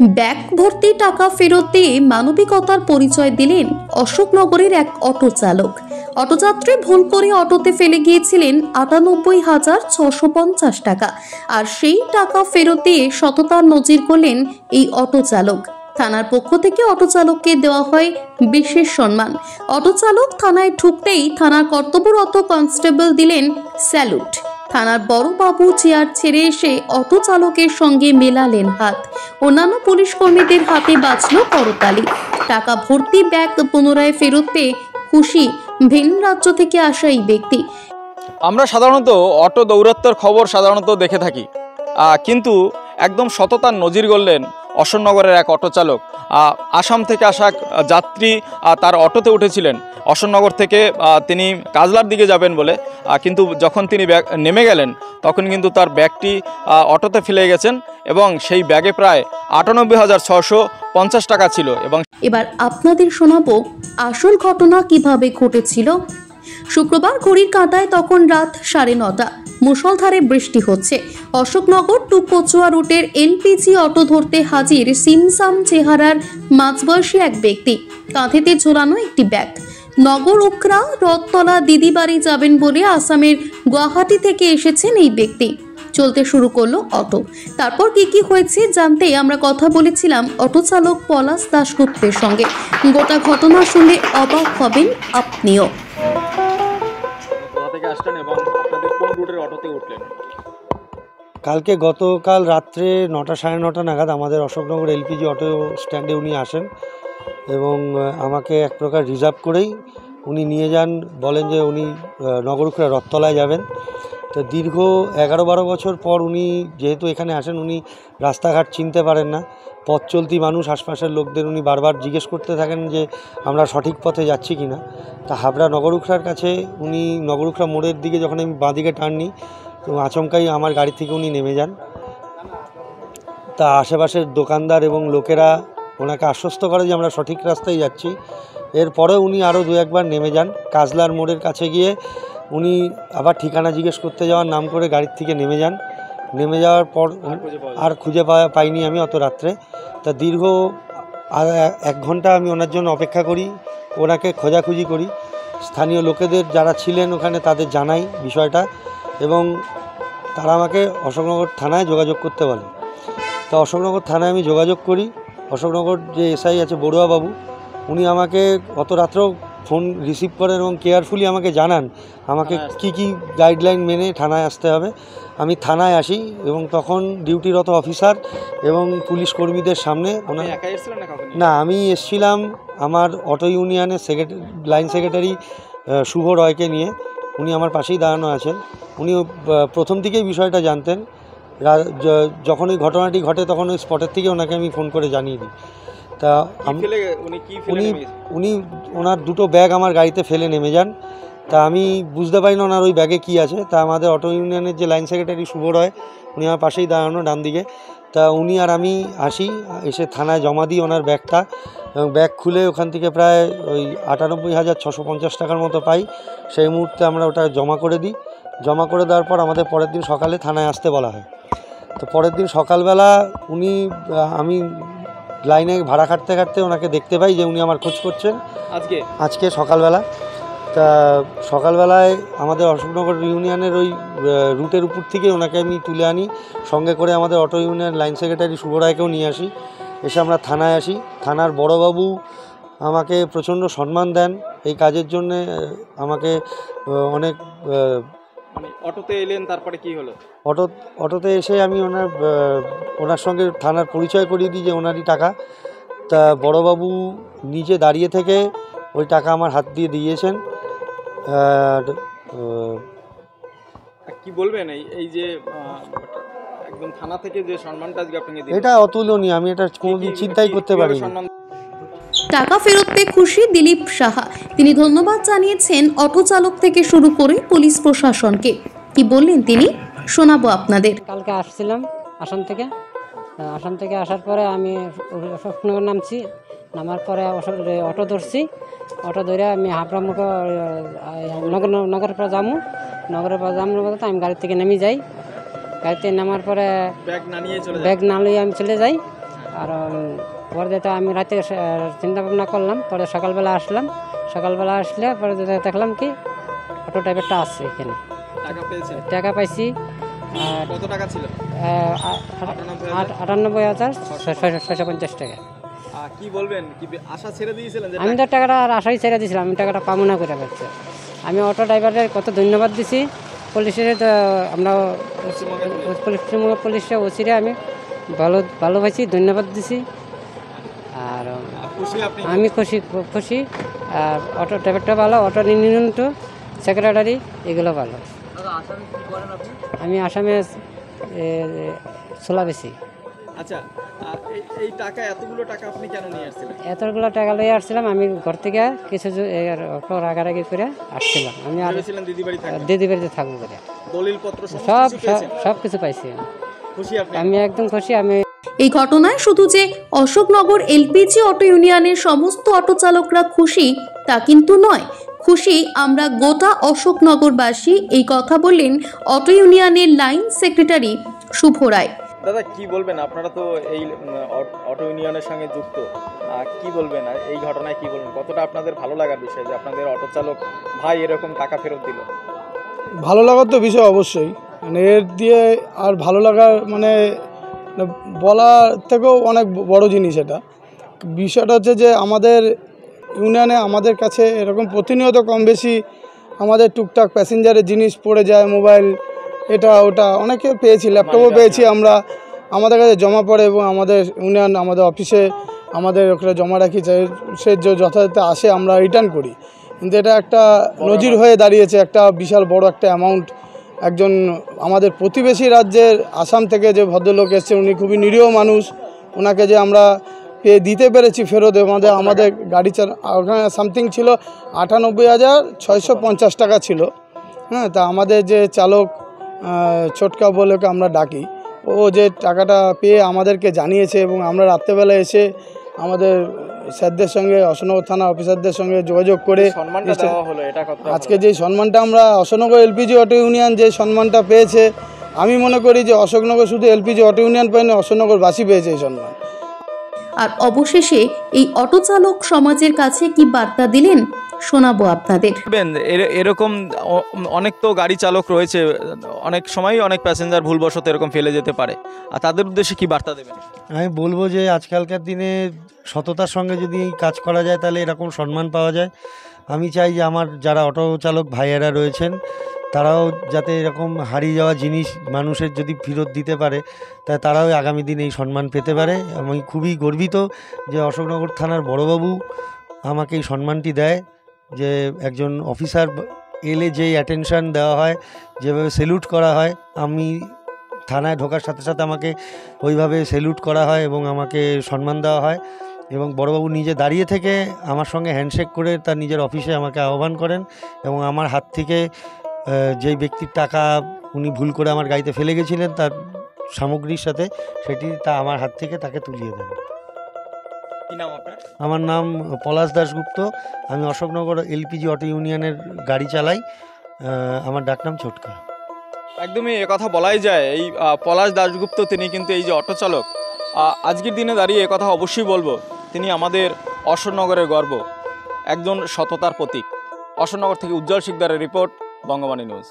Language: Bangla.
ব্যাগ ভর্তি টাকা ফেরত দিয়ে মানবিকতার পরিচয় দিলেন অশোকনগরের এক অটো চালক। অটোযাত্রী ভুল করে অটোতে ফেলে গিয়েছিলেন ৯৮,৬৫০ টাকা, আর সেই টাকা ফেরত দিয়ে সততার নজির করলেন এই অটো চালক। থানার পক্ষ থেকে অটো চালককে দেওয়া হয় বিশেষ সম্মান। অটো চালক থানায় ঢুকতেই থানার কর্তব্যরত কনস্টেবল দিলেন স্যালুট। থানার বড় বাবু চেয়ার ছেড়ে এসে অটো চালকের সঙ্গে মেলালেন হাত। অন্যান্য পুলিশ কর্মীদের হাতে বাজল করতালি। টাকা ভর্তি ব্যাগ পুনরায় ফেরত পেয়ে খুশি ভিন রাজ্য থেকে আসা এই ব্যক্তি। আমরা সাধারণত অটো দৌরাত্ম্যের খবর সাধারণত দেখে থাকি, কিন্তু একদম সততার নজির গড়লেন অশোকনগরের এক অটো চালক। আসাম থেকে আসা যাত্রী তার অটোতে উঠেছিলেন অশোকনগর থেকে, তিনি কাজলার দিকে যাবেন বলে, কিন্তু যখন তিনি নেমে গেলেন তখন কিন্তু তার ব্যাগটি অটোতে ফেলে গেছেন এবং সেই ব্যাগে প্রায় ৯৮,৬৫০ টাকা ছিল। এবং এবার আপনাদের শোনাবো আসল ঘটনা কিভাবে ঘটেছিল। শুক্রবার ঘড়ির কাঁটায় তখন রাত ৯:৩০। মুষলধারে বৃষ্টি হচ্ছে। অশোকনগর টু কচুয়া রুটের এলপিজি অটো ধরতে হাজির সিমসাম চেহারার মাঝবয়সী এক ব্যক্তি, কাঁধেতে ঝোলানো একটি ব্যাগ। নগর উকরা রথতলা দিদিবাড়ি যাবেন বলে আসামের গুয়াহাটি থেকে এসেছেন এই ব্যক্তি। চলতে শুরু করলো অটো। তারপর কি হয়েছে জানতে আমরা কথা বলেছিলাম অটো চালক পলাশ দাশগুপ্তের সঙ্গে। গোটা ঘটনা শুনলে অবাক হবেন আপনিও। কালকে গতকাল রাত্রে ৯টা সাড়ে ৯টা নাগাদ আমাদের অশোকনগর এলপিজি অটো স্ট্যান্ডে উনি আসেন এবং আমাকে এক প্রকার রিজার্ভ করেই উনি নিয়ে যান। বলেন যে উনি নগরুখরা রথতলায় যাবেন। তো দীর্ঘ ১১-১২ বছর পর উনি যেহেতু এখানে আসেন, উনি রাস্তাঘাট চিনতে পারেন না। পথ চলতি মানুষ, আশপাশের লোকদের উনি বারবার জিজ্ঞেস করতে থাকেন যে আমরা সঠিক পথে যাচ্ছি কি না। তা হাবড়া নগরুখরার কাছে উনি নগরুখরা মোড়ের দিকে যখন আমি বাঁদিকে টার্ন নিই, তো আচমকাই আমার গাড়ি থেকে উনি নেমে যান। তা আশেপাশের দোকানদার এবং লোকেরা ওনাকে আশ্বস্ত করে যে আমরা সঠিক রাস্তায় যাচ্ছি। এরপরেও উনি আরও ২-১বার নেমে যান। কাজলার মোড়ের কাছে গিয়ে উনি আবার ঠিকানা জিজ্ঞেস করতে যাওয়ার নাম করে গাড়ির থেকে নেমে যান। নেমে যাওয়ার পর আর খুঁজে পাইনি আমি অত রাত্রে। তা দীর্ঘ ১ ঘন্টা আমি ওনার জন্য অপেক্ষা করি, ওনাকে খোঁজাখুঁজি করি। স্থানীয় লোকেদের যারা ছিলেন ওখানে তাদের জানাই বিষয়টা এবং তারা আমাকে অশোকনগর থানায় যোগাযোগ করতে বলে। তো অশোকনগর থানায় আমি যোগাযোগ করি। অশোকনগর যে এসআই আছে বড়ুয়া বাবু, উনি আমাকে অত রাত্রেও ফোন রিসিভ করেন এবং কেয়ারফুলি আমাকে জানান আমাকে কি গাইডলাইন মেনে থানায় আসতে হবে। আমি থানায় আসি এবং তখন ডিউটিরত অফিসার এবং পুলিশ কর্মীদের সামনে না, আমি এসেছিলাম আমার অটো ইউনিয়নের লাইন সেক্রেটারি শুভ রয়কে নিয়ে। উনি আমার পাশেই দাঁড়ানো আছেন। উনি প্রথম থেকেই বিষয়টা জানতেন। যখন ওই ঘটনাটি ঘটে তখন ওই স্পটের থেকে ওনাকে আমি ফোন করে জানিয়ে দিই। তা উনি ওনার 2টো ব্যাগ আমার গাড়িতে ফেলে নেমে যান। তা আমি বুঝতে পারি না ওনার ওই ব্যাগে কী আছে। তা আমাদের অটো ইউনিয়নের যে লাইন সেক্রেটারি শুভ রয়, উনি আমার পাশেই দাঁড়ানো ডান দিকে। তা উনি আর আমি আসি, এসে থানায় জমা দিই ওনার ব্যাগটা এবং ব্যাগ খুলে ওখান থেকে প্রায় ওই ৯৮,৬৫০ টাকার মতো পাই। সেই মুহূর্তে আমরা ওটা জমা করে দিই। জমা করে দেওয়ার পর আমাদের পরের দিন সকালে থানায় আসতে বলা হয়। তো পরের দিন সকালবেলা আমি লাইনে ভাড়া খাটতে ওনাকে দেখতে পাই যে উনি আমার খোঁজ করছেন আজকে সকালবেলা। তা সকালবেলায় আমাদের অশোকনগর ইউনিয়নের ওই রুটের উপর থেকে ওনাকে আমি তুলে আনি, সঙ্গে করে আমাদের অটো ইউনিয়ন লাইন সেক্রেটারি শুভ রায়কেও নিয়ে আসি। এসে আমরা থানায় আসি। থানার বড়বাবু আমাকে প্রচণ্ড সম্মান দেন এই কাজের জন্যে। আমাকে অনেক অটোতে এলেন, তারপরে কি হলো? অটোতে এসে আমি ওনার সঙ্গে থানার পরিচয় করিয়ে দিই যে ওনারই টাকা। তা বড়বাবু নিজে দাঁড়িয়ে থেকে ওই টাকা আমার হাত দিয়ে দিয়েছেন। আর কি বলবেন এই যে একদম থানা থেকে যে সম্মানটা আজকে আপনাকে দিলেন, এটা অতুলনীয়। আমি এটা কোনোদিন চিন্তাই করতে পারিনি। টাকা ফেরত পেয়ে খুশি দিলীপ সাহা। তিনি ধন্যবাদ জানিয়েছেন অটো চালক থেকে শুরু করে পুলিশ প্রশাসনকে। কি বললেন তিনি শোনাবো আপনাদের। কালকে আসছিলাম আসাম থেকে আসার পরে আমি অশোকনগর নামছি। নামার পরে অটো ধরছি। অটো ধরে আমি হাবড়া মুখে নগরের পর যাবো। বলতে আমি গাড়ি থেকে নেমে যাই। গাড়িতে নামার পরে ব্যাগ না নিয়ে আমি চলে যাই। আর পরে যেটা আমি রাতে চিন্তা ভাবনা করলাম, পরে সকালবেলা আসলাম। সকালবেলা আসলে পরে দেখলাম কি অটো ড্রাইভারটা আসছে এখানে, টাকা পেয়েছেন? টাকা পাইছি। আর কত টাকা ছিল? 98,650 টাকা। কি বলবেন, কি আশা ছেড়ে দিয়েছিলেন? আমি তো টাকাটা আর আশাই ছেড়ে দিয়েছিলাম, আমি টাকাটা পাবো না করে পারছি। আমি অটো ড্রাইভারের কত ধন্যবাদ দিছি, পুলিশের তো আমরা পশ্চিমবঙ্গ পুলিশের ওসিরে আমি ভালোবাসি, ধন্যবাদ দিছি। আর আমি খুশি, খুশি। আর অটো ড্রাইভারটা ভালো, অটো নিয়ন্ত্রণ, সেক্রেটারি এগুলো ভালো। আমি আসামে ছোলা বেশি। আচ্ছা, এই টাকা, এতগুলো টাকা আপনি কেন নিয়ে আসছিলেন? এতগুলো টাকা লইয়ে আসছিলাম, আমি ঘর থেকে কিছু অটো রাগারাগি করে আসছিলাম। আমি আর দিদি বাড়িতে থাকবো করে দলিলপত্র সব কিছু পাইছি। আমি একদম খুশি। আমি এই ঘটনায় শুধু যে অশোকনগর এলপিজি অটো ইউনিয়নের সমস্ত অটো চালকরা খুশি তা কিন্তু নয়, খুশি আমরা গোটা অশোকনগরবাসী, এই কথা বললেন অটো ইউনিয়নের লাইন সেক্রেটারি শুভ রায়। দাদা, কি বলবেন? আপনারা তো এই অটো ইউনিয়নের সঙ্গে যুক্ত, কি বলবেন এই ঘটনায়? কি বলবেন, কতটা আপনাদের ভালো লাগার বিষয় যে আপনাদের অটো চালক ভাই এরকম টাকা ফেরত দিল? ভালো লাগার তো বিষয় অবশ্যই, মানে এর দিয়ে আর ভালো লাগার মানে বলার থেকেও অনেক বড় জিনিস। এটা বিষয়টা হচ্ছে যে আমাদের ইউনিয়নে আমাদের কাছে এরকম প্রতিনিয়ত কম বেশি আমাদের টুকটাক প্যাসেঞ্জারের জিনিস পড়ে যায়, মোবাইল এটা ওটা অনেকে পেয়েছি, ল্যাপটপও পেয়েছি আমরা, আমাদের কাছে জমা পড়ে এবং আমাদের ইউনিয়ন আমাদের অফিসে আমাদের ওখানে জমা রাখি, সে যথাযথ আসে আমরা রিটার্ন করি। কিন্তু এটা একটা নজির হয়ে দাঁড়িয়েছে, একটা বিশাল বড় একটা অ্যামাউন্ট। একজন আমাদের প্রতিবেশী রাজ্যের আসাম থেকে যে ভদ্রলোক এসছে, উনি খুবই নিরীহ মানুষ, ওনাকে যে আমরা পেয়ে দিতে পেরেছি ফেরত। আমাদের গাড়ি ওখানে সামথিং ছিল 98,650 টাকা ছিল। হ্যাঁ, তা আমাদের যে চালক ছোটকা বলে আমরা ডাকি, ও যে টাকাটা পেয়ে আমাদেরকে জানিয়েছে এবং আমরা রাত্রেবেলা এসে আমাদের স্যারদের সঙ্গে, অশোকনগর থানা অফিসারদের সঙ্গে যোগাযোগ করে আজকে যে সম্মানটা আমরা অশোকনগর এলপিজি অটো ইউনিয়ন যে সম্মানটা পেয়েছে, আমি মনে করি যে অশোকনগর শুধু এলপিজি অটো ইউনিয়ন পায়নি, অশোকনগরবাসী পেয়েছে এই সম্মান। আর অবশেষে এই অটো চালক সমাজের কাছে কি বার্তা দিলেন শোনাবো আপনাদের। এরকম অনেক তো গাড়ি চালক রয়েছে, অনেক সময় অনেক প্যাসেঞ্জার ভুলবশত এরকম ফেলে যেতে পারে, আর তাদের উদ্দেশ্যে কি বার্তা দেবেন? আমি বলবো যে আজকালকার দিনে সততার সঙ্গে যদি কাজ করা যায় তাহলে এরকম সম্মান পাওয়া যায়। আমি চাই যে আমার যারা অটো চালক ভাইয়েরা রয়েছেন তারাও যাতে এরকম হারিয়ে যাওয়া জিনিস মানুষের যদি ফেরত দিতে পারে, তাই তারাও আগামী দিন এই সম্মান পেতে পারে। আমি খুবই গর্বিত যে অশোকনগর থানার বড়বাবু আমাকে এই সম্মানটি দেয়, যে একজন অফিসার এলে যেই অ্যাটেনশান দেওয়া হয়, যেভাবে সেলুট করা হয়, আমি থানায় ঢোকার সাথে সাথে আমাকে ওইভাবে সেলুট করা হয় এবং আমাকে সম্মান দেওয়া হয়। এবং বড়বাবু নিজে দাঁড়িয়ে থেকে আমার সঙ্গে হ্যান্ডশেক করে তার নিজের অফিসে আমাকে আহ্বান করেন এবং আমার হাত থেকে যেই ব্যক্তির টাকা উনি ভুল করে আমার গাড়িতে ফেলে গেছিলেন তার সামগ্রীর সাথে সেটি আমার হাত থেকে তাকে তুলিয়ে দেন। আমার নাম পলাশ দাশগুপ্ত, আমি অশোকনগর এলপিজি অটো ইউনিয়নের গাড়ি চালাই, আমার ডাকনাম ছোটকা। একদমই কথা বলাই যায়, এই পলাশ দাশগুপ্ত তিনি কিন্তু এই যে অটো চালক, আজকের দিনে দাঁড়িয়ে কথা অবশ্যই বলবো তিনি আমাদের অশোকনগরের গর্ব, একজন সততার প্রতীক। অশোকনগর থেকে উজ্জ্বল শিকদারের রিপোর্ট, বঙ্গবাণী নিউজ।